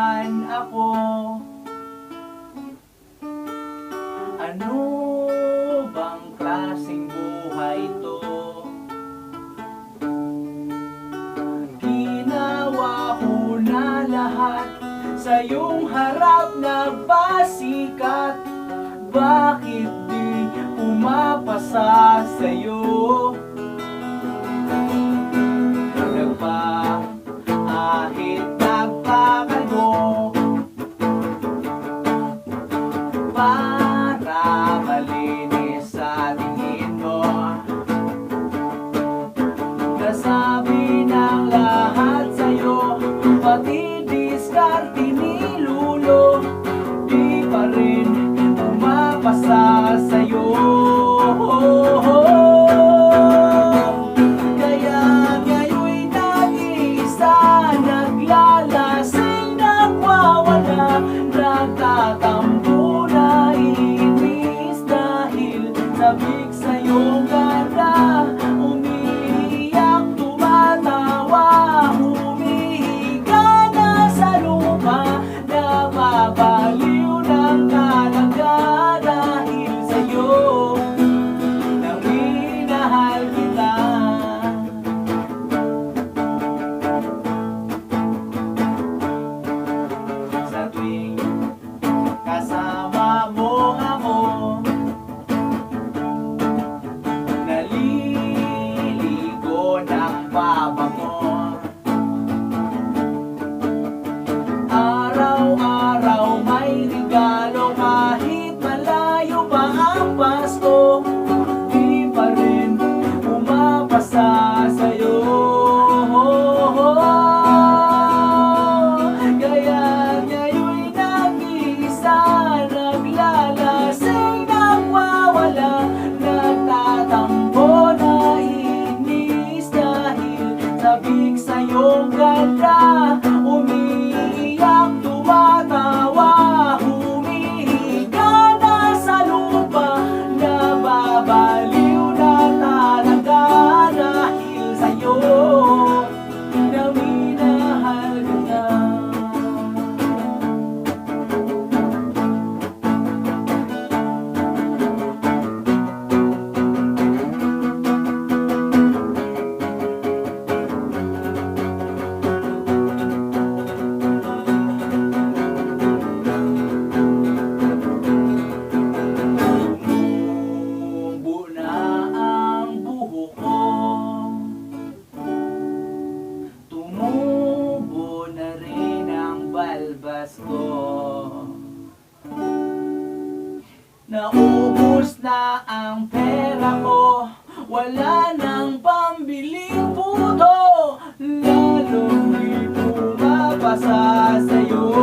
naman ako. Ano bang klaseng buhay to? Ginawa ko na lahat sa iyong harap, nagpasikat. Bakit di pumapasa sa'yo? Nagpahit, nagpakalmo para malinis sa tingin mo. Nasabi ng lahat sa'yo, pati diskarte nilulo, di pa rin pumapasa sa'yo. Kaya ngayon'y nag-iisa, naglalasing, nagwawala, nagtatampo na inis dahil sabik sa iyong ganda. Umiiyak, tumatawa, humihiga na sa lupa, nababaliw ng talaga dahil sa'yo na minahal kita. Sa tuwing kasama mo ako, naliligo ng pabango. Araw-araw may regalo, kahit malayo pa ang Pasko, di pa rin pumapasa sa'yo. Kaya ngayon'y nag-iisa, naglalasing, nagwawala, nagtatampo na inis dahil sabik sa iyong ganda. Umiiyak, tumatawa, humihiga na sa lupa, nababaliw na talaga dahil sa'yo na minahal kita. Tumubo na ang buhok ko, tumubo na rin ang balbas ko, naubos na ang pera ko, wala nang pambiling puto, lalong di pumapasa sa'yo.